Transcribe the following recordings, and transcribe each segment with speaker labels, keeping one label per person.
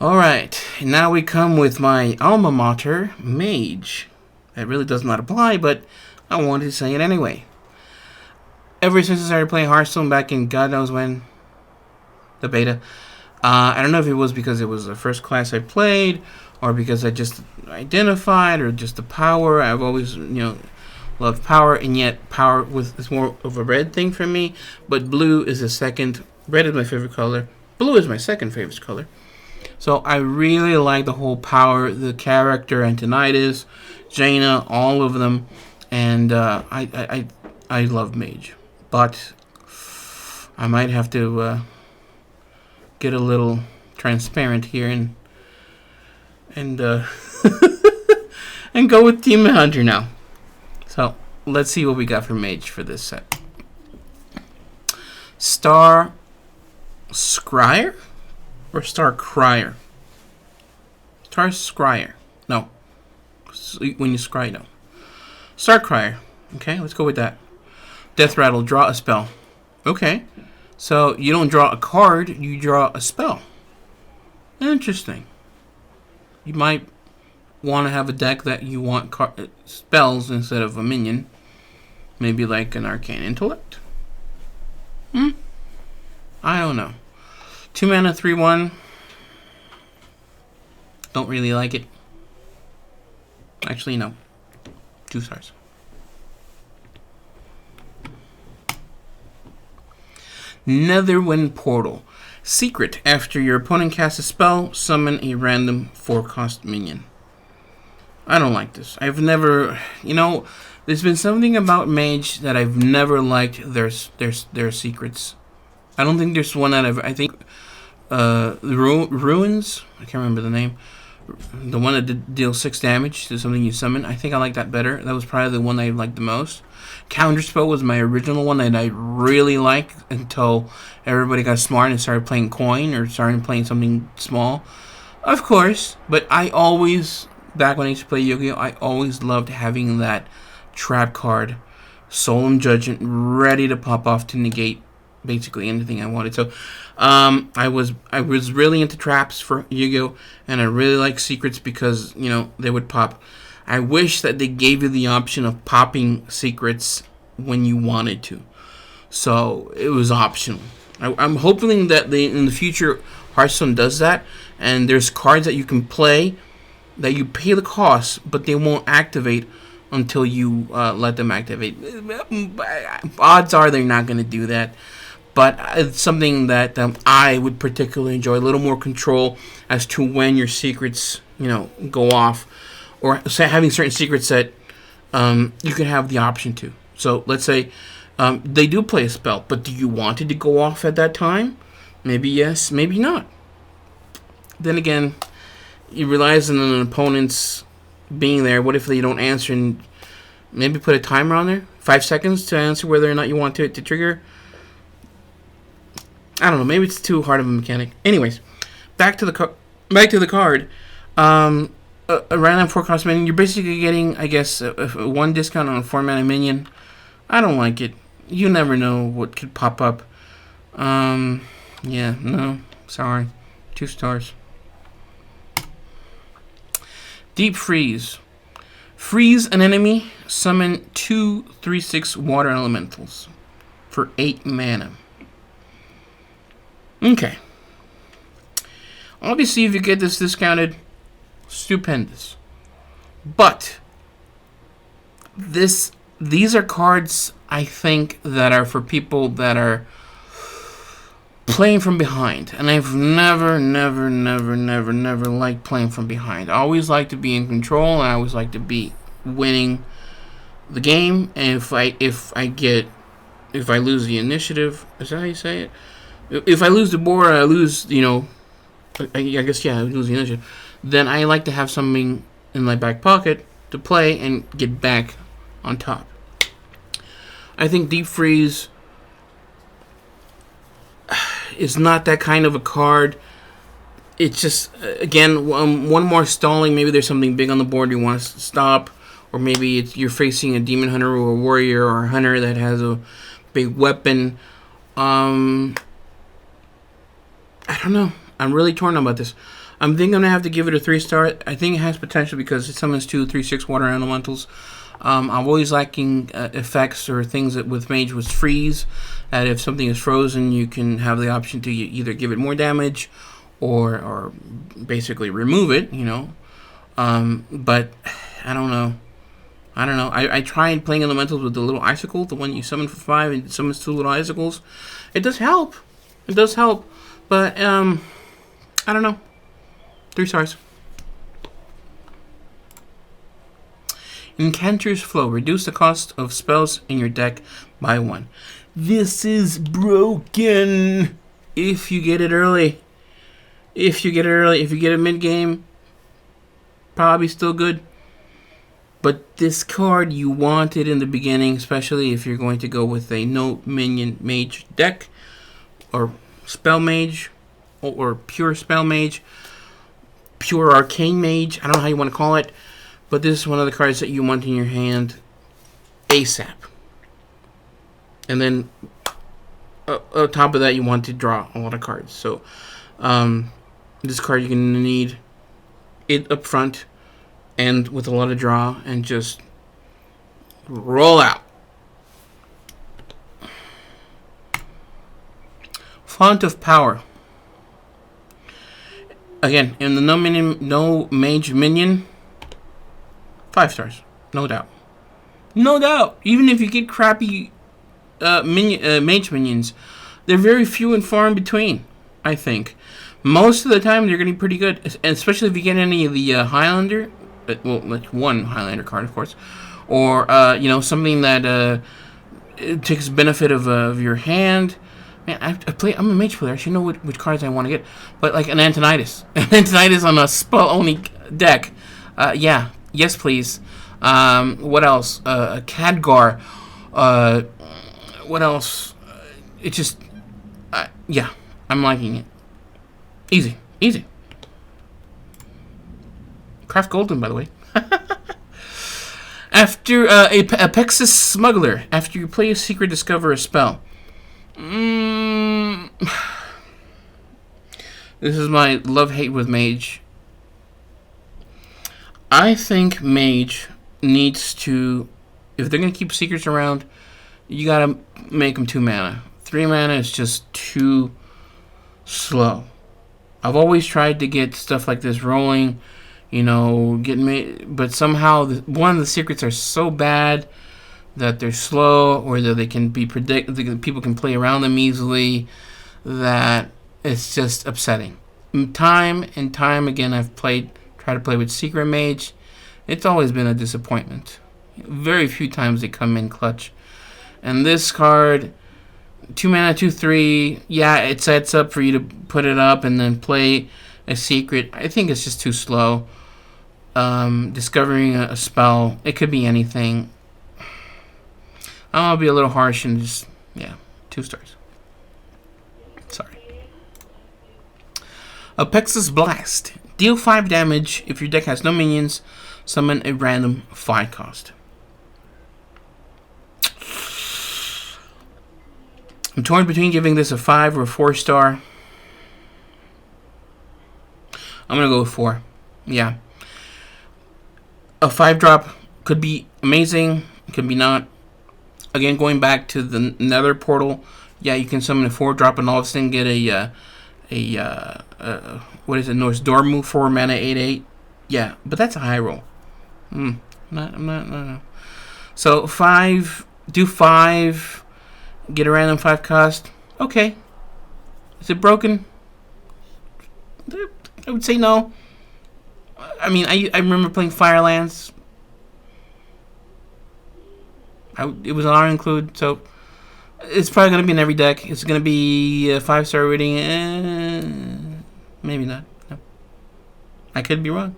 Speaker 1: Alright, now we come with my alma mater, Mage. That really does not apply, but I wanted to say it anyway. Ever since I started playing Hearthstone back in God knows when, the beta, I don't know if it was because it was the first class I played, or because I just identified, or just the power. I've always, loved power, and yet power is more of a red thing for me, but blue is the second. Red is my favorite color. Blue is my second favorite color. So I really like the whole power, the character, Antonidas, Jaina, all of them, and I love Mage, but I might have to get a little transparent here and and go with Demon Hunter now. So let's see what we got for Mage for this set. Star Scryer or Star Crier? Star Scryer. No. When you scry, no. Star Crier. Okay, let's go with that. Death Rattle, draw a spell. Okay. So you don't draw a card, you draw a spell. Interesting. You might want to have a deck that you want spells instead of a minion. Maybe like an Arcane Intellect? I don't know. 2 mana, 3/1. Don't really like it. Actually, no. 2 stars. Netherwind Portal. Secret. After your opponent casts a spell, summon a random 4-cost minion. I don't like this. I've never... there's been something about Mage that I've never liked their secrets. I don't think there's one I think... Ruins? I can't remember the name. The one that deals 6 damage to something you summon. I think I like that better. That was probably the one I liked the most. Counterspell was my original one that I really liked until everybody got smart and started playing coin or started playing something small. Of course, but I always, back when I used to play Yu-Gi-Oh, I always loved having that trap card, Solemn Judgment, ready to pop off to negate basically anything I wanted. So I was really into traps for Yu-Gi-Oh, and I really like secrets because they would pop. I wish that they gave you the option of popping secrets when you wanted to, so it was optional. I'm hoping that in the future Hearthstone does that, and there's cards that you can play that you pay the cost, but they won't activate until you let them activate. Odds are they're not going to do that. But it's something that I would particularly enjoy. A little more control as to when your secrets, go off. Or having certain secrets that you can have the option to. So let's say they do play a spell, but do you want it to go off at that time? Maybe yes, maybe not. Then again, it relies on an opponent's being there. What if they don't answer, and maybe put a timer on there? 5 seconds to answer whether or not you want it to trigger? I don't know. Maybe it's too hard of a mechanic. Anyways, back to the card. A random 4-cost minion. You're basically getting, I guess, a 1 discount on a 4-mana minion. I don't like it. You never know what could pop up. Yeah, no, sorry. 2 stars. Deep Freeze. Freeze an enemy. Summon 2 3/6 water elementals for 8 mana. Okay. Obviously, if you get this discounted, stupendous. But these are cards, I think, that are for people that are playing from behind. And I've never liked playing from behind. I always like to be in control, and I always like to be winning the game. And if I lose the initiative, is that how you say it? If I lose the board, I lose, I guess, I lose the initiative. Then I like to have something in my back pocket to play and get back on top. I think Deep Freeze is not that kind of a card. It's just, again, one more stalling. Maybe there's something big on the board you want to stop. Or maybe you're facing a Demon Hunter or a Warrior or a Hunter that has a big weapon. I don't know. I'm really torn about this. I'm thinking I'm gonna have to give it a 3-star. I think it has potential because it summons 2 3/6 water elementals. I'm always liking effects or things that with Mage was freeze. That if something is frozen, you can have the option to either give it more damage, or basically remove it. But I don't know. I tried playing elementals with the little icicle, the one you summon for 5 and summons 2 little icicles. It does help. But I don't know. 3 stars. Incanter's Flow. Reduce the cost of spells in your deck by 1. This is broken. If you get it early. If you get it mid-game, probably still good. But this card, you want it in the beginning, especially if you're going to go with a no minion mage deck, or spell mage, or pure spell mage, pure arcane mage. I don't know how you want to call it, but this is one of the cards that you want in your hand ASAP. And then on top of that, you want to draw a lot of cards. So this card, you're going to need it up front and with a lot of draw, and just roll out. Font of Power. Again, in the no mage minion, 5 stars, no doubt. Even if you get crappy mage minions, they're very few and far in between. I think most of the time they're going to be pretty good, and especially if you get any of the Highlander. Well, like one Highlander card, of course, or something that it takes benefit of your hand. Man, I'm a mage player. I should know which cards I want to get. But like an Antonidas, on a spell only deck. Yes, please. What else? A Khadgar. What else? It just, I'm liking it. Easy. Craft Golden, by the way. After a Pexis Smuggler. After you play a secret, discover a spell. This is my love-hate with Mage. I think Mage needs to, if they're going to keep secrets around, you got to make them 2 mana. 3 mana is just too slow. I've always tried to get stuff like this rolling. But somehow one of the secrets are so bad that they're slow, or that they can be people can play around them easily, that it's just upsetting. Time and time again, I've tried to play with Secret Mage. It's always been a disappointment. Very few times they come in clutch. And this card, 2 mana, 2/3. Yeah, it sets up for you to put it up and then play a secret. I think it's just too slow. Discovering a spell, it could be anything. I'm gonna be a little harsh and just 2 stars. Sorry. Apexis Blast. Deal 5 damage. If your deck has no minions, summon a random 5 cost. I'm torn between giving this a 5 or a 4 star. I'm gonna go with 4. Yeah. A 5-drop could be amazing, could be not. Again, going back to the Nether portal, you can summon a 4-drop and all of a sudden get what is it? Norse Dormu 4 mana 8/8. Yeah, but that's a high roll. I'm not. So 5, do 5, get a random 5 cost. Okay. Is it broken? I would say no. I mean, I remember playing Firelands. It was an R include, so it's probably going to be in every deck. It's going to be a 5-star rating. Maybe not. No. I could be wrong.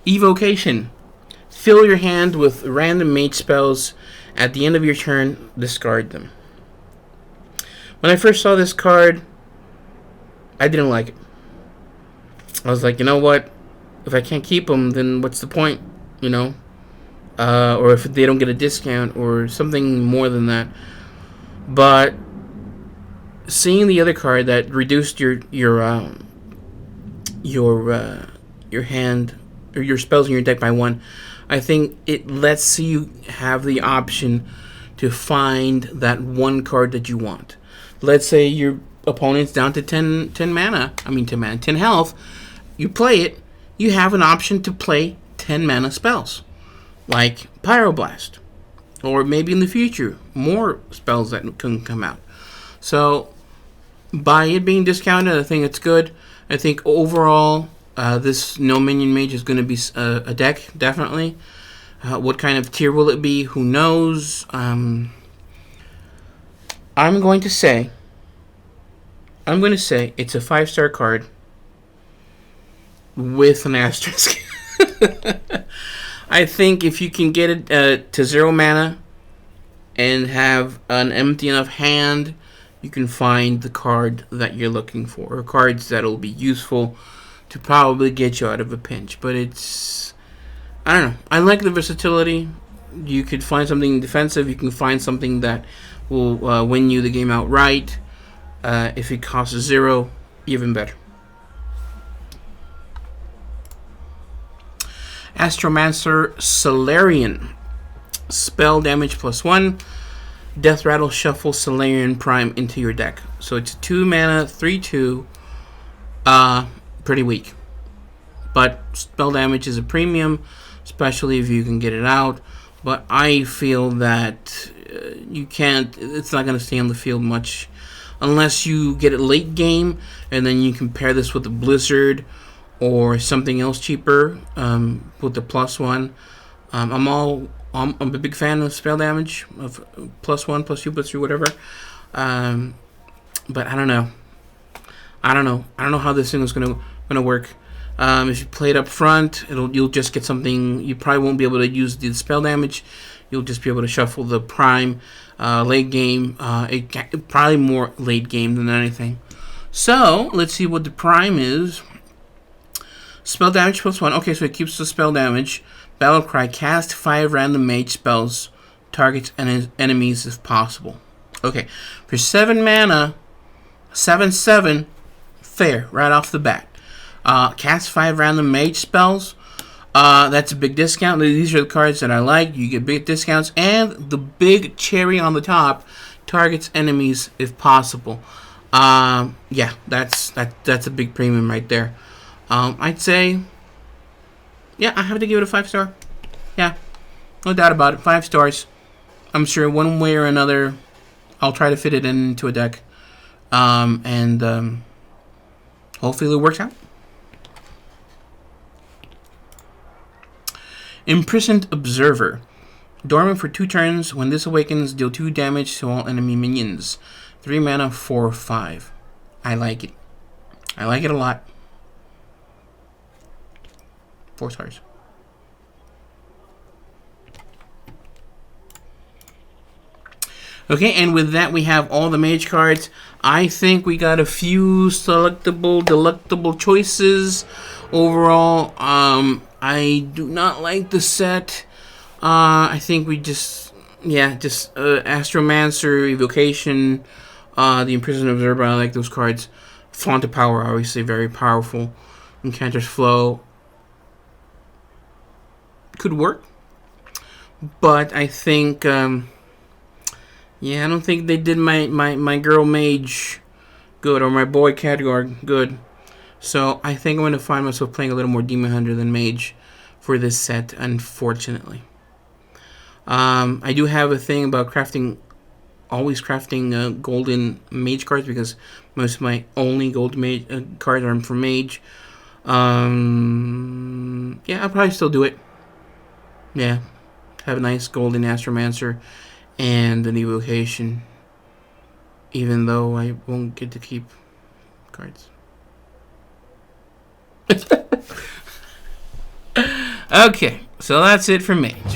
Speaker 1: Evocation. Fill your hand with random mage spells. At the end of your turn, discard them. When I first saw this card, I didn't like it. I was like, you know what? If I can't keep them, then what's the point? Or if they don't get a discount or something more than that. But seeing the other card that reduced your hand or your spells in your deck by 1, I think it lets you have the option to find that one card that you want. Let's say your opponent's down to 10 mana. I mean 10 mana, 10 health. You play it. You have an option to play 10 mana spells, like Pyroblast, or maybe in the future more spells that can come out. So by it being discounted, I think it's good. I think overall, this no minion mage is going to be a deck, definitely. What kind of tier will it be? Who knows? I'm going to say it's a 5-star card with an asterisk. I think if you can get it to 0 mana and have an empty enough hand, you can find the card that you're looking for, or cards that'll be useful to probably get you out of a pinch. But I don't know. I like the versatility. You could find something defensive. You can find something that will win you the game outright. If it costs 0, even better. Astromancer Solarian. Spell damage +1. Death Rattle, shuffle Solarian Prime into your deck. So it's 2 mana, 3/2. Pretty weak. But spell damage is a premium, especially if you can get it out. But I feel that you can't, it's not going to stay on the field much unless you get it late game, and then you can pair this with the Blizzard or something else cheaper with the +1. I'm a big fan of spell damage of +1, +2, +3, whatever. But I don't know. I don't know how this thing is gonna work. If you play it up front, you'll just get something. You probably won't be able to use the spell damage. You'll just be able to shuffle the prime late game. Probably more late game than anything. So let's see what the prime is. Spell damage +1. Okay, so it keeps the spell damage. Battle Cry. Cast 5 random mage spells. Targets enemies if possible. Okay, for 7 mana, 7/7, fair right off the bat. Cast 5 random mage spells. That's a big discount. These are the cards that I like. You get big discounts, and the big cherry on the top, targets enemies if possible. Yeah, that's a big premium right there. I'd say, yeah, I have to give it a 5-star. Yeah, no doubt about it. 5 stars. I'm sure one way or another, I'll try to fit it into a deck, and hopefully it works out. Imprisoned Observer. Dormant for 2 turns. When this awakens, deal 2 damage to all enemy minions. 3 mana, 4/5. I like it. I like it a lot. 4 stars. Okay, and with that, we have all the mage cards. I think we got a few delectable choices. Overall, I do not like the set. I think we just Astromancer, Evocation, the Imprisoned Observer. I like those cards. Font of Power, obviously very powerful. Encanter's Flow could work, but I think, I don't think they did my girl Mage good, or my boy Khadgar good. So I think I'm going to find myself playing a little more Demon Hunter than Mage for this set, unfortunately. I do have a thing about always crafting golden Mage cards, because most of my only gold Mage cards are from Mage. Yeah, I'll probably still do it. Yeah, have a nice golden Astromancer and an Evocation, even though I won't get to keep cards. Okay, so that's it for Mage.